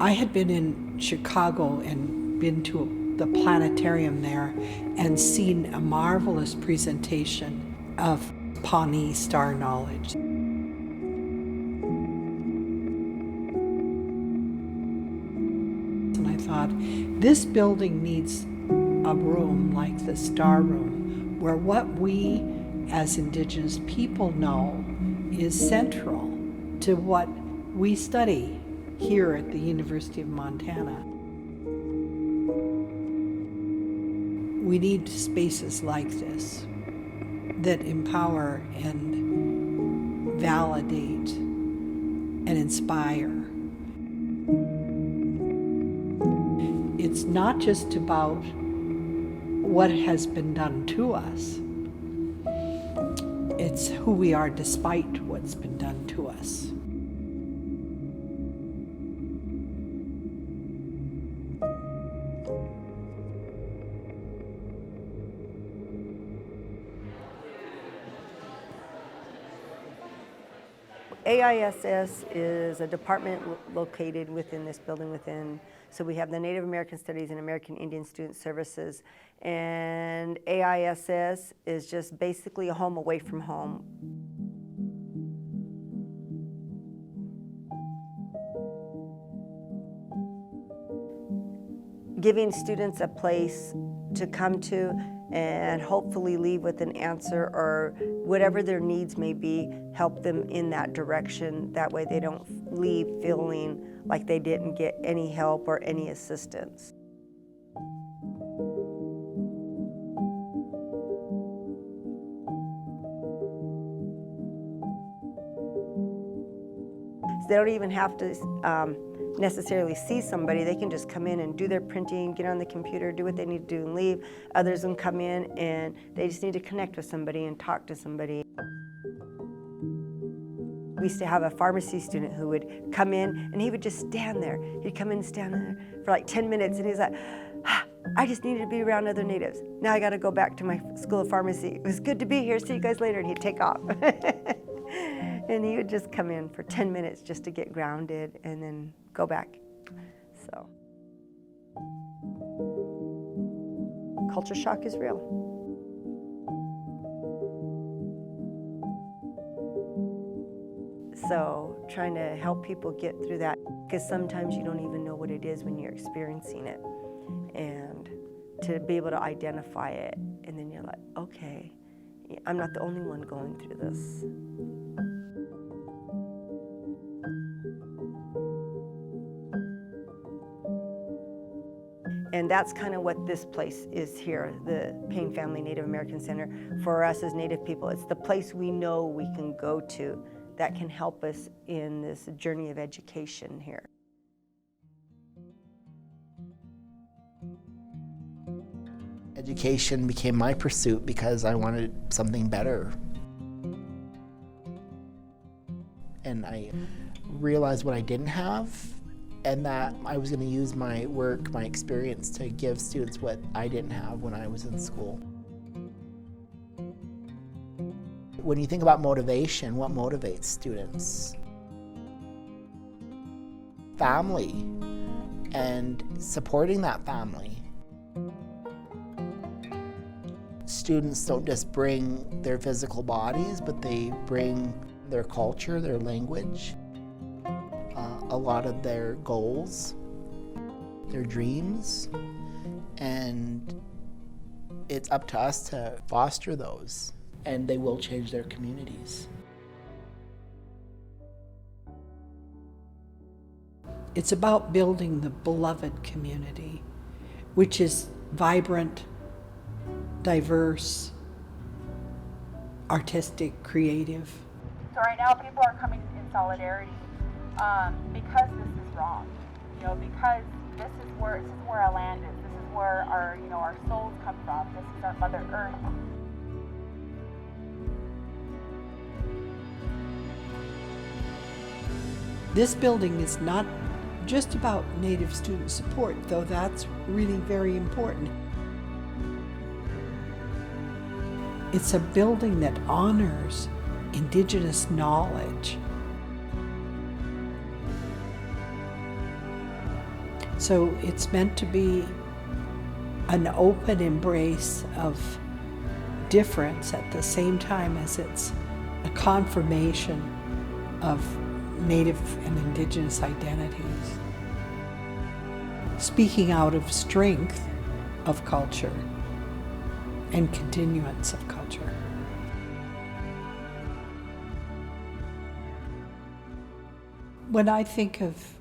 I had been in Chicago and been to the planetarium there and seen a marvelous presentation of Payne star knowledge. And I thought, this building needs a room like the Star Room, where what we as Indigenous people know is central to what we study here at the University of Montana. We need spaces like this that empower and validate and inspire. It's not just about what has been done to us. It's who we are despite what's been done to us. AISS is a department located within this building so we have the Native American Studies and American Indian Student Services, and AISS is just basically a home away from home. Giving students a place to come to and hopefully leave with an answer, or whatever their needs may be, help them in that direction. That way they don't leave feeling like they didn't get any help or any assistance. So they don't even have to necessarily see somebody. They can just come in and do their printing, get on the computer, do what they need to do and leave. Others will come in and they just need to connect with somebody and talk to somebody. We used to have a pharmacy student who would come in and he would just stand there. He'd come in and stand there for like 10 minutes and he's like, I just needed to be around other natives. Now I got to go back to my school of pharmacy. It was good to be here. See you guys later. And he'd take off. And he would just come in for 10 minutes just to get grounded and then go back. So, culture shock is real. So, trying to help people get through that, because sometimes you don't even know what it is when you're experiencing it. And to be able to identify it, and then you're like, okay, I'm not the only one going through this. And that's kind of what this place is here, the Payne Family Native American Center. For us as Native people, it's the place we know we can go to that can help us in this journey of education here. Education became my pursuit because I wanted something better. And I realized what I didn't have, and that I was going to use my work, my experience, to give students what I didn't have when I was in school. When you think about motivation, what motivates students? Family, and supporting that family. Students don't just bring their physical bodies, but they bring their culture, their language, a lot of their goals, their dreams, and it's up to us to foster those, and they will change their communities. It's about building the beloved community, which is vibrant, diverse, artistic, creative. So right now people are coming in solidarity because this is wrong, because this is where our land is. This is where our souls come from. This is our Mother Earth. This building is not just about Native student support, though that's really very important. It's a building that honors Indigenous knowledge. So it's meant to be an open embrace of difference at the same time as it's a confirmation of Native and Indigenous identities. Speaking out of strength of culture and continuance of culture. When I think of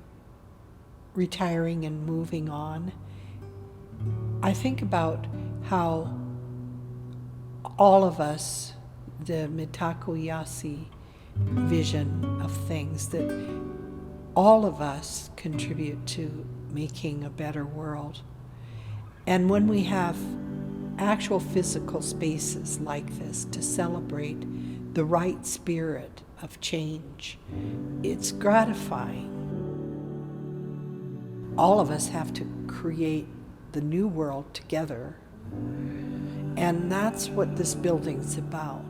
retiring and moving on, I think about how all of us, the Mitaku Yasi vision of things, that all of us contribute to making a better world. And when we have actual physical spaces like this to celebrate the right spirit of change, it's gratifying. All of us have to create the new world together, and that's what this building's about.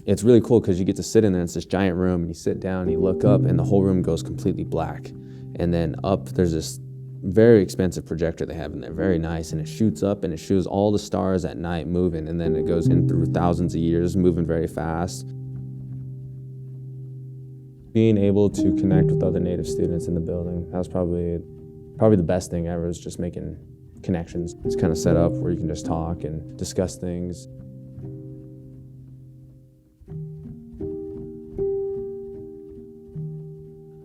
It's really cool because you get to sit in there, it's this giant room, and you sit down and you look up and the whole room goes completely black. And then up there's this very expensive projector they have in there, very nice, and it shoots up and it shows all the stars at night moving, and then it goes in through thousands of years, moving very fast. Being able to connect with other Native students in the building, that was probably the best thing ever, is just making connections. It's kind of set up where you can just talk and discuss things.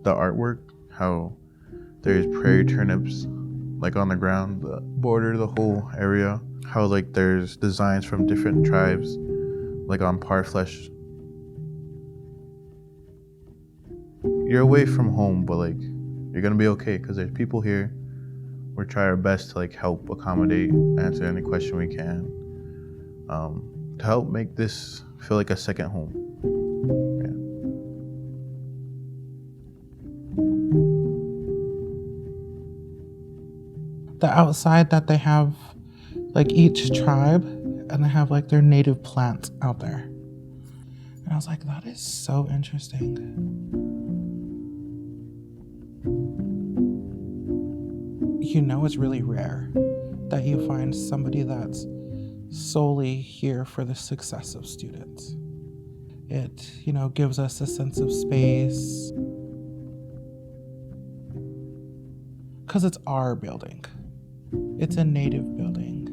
The artwork, how there's prairie turnips like on the ground that border the whole area, how like there's designs from different tribes like on parfleche. You're away from home, but like you're gonna be okay because there's people here. We're trying our best to like help accommodate, answer any question we can, to help make this feel like a second home. The outside that they have like each tribe, and they have like their native plants out there. And I was like, that is so interesting. You know, it's really rare that you find somebody that's solely here for the success of students. It, you know, gives us a sense of space because it's our building. It's a Native building.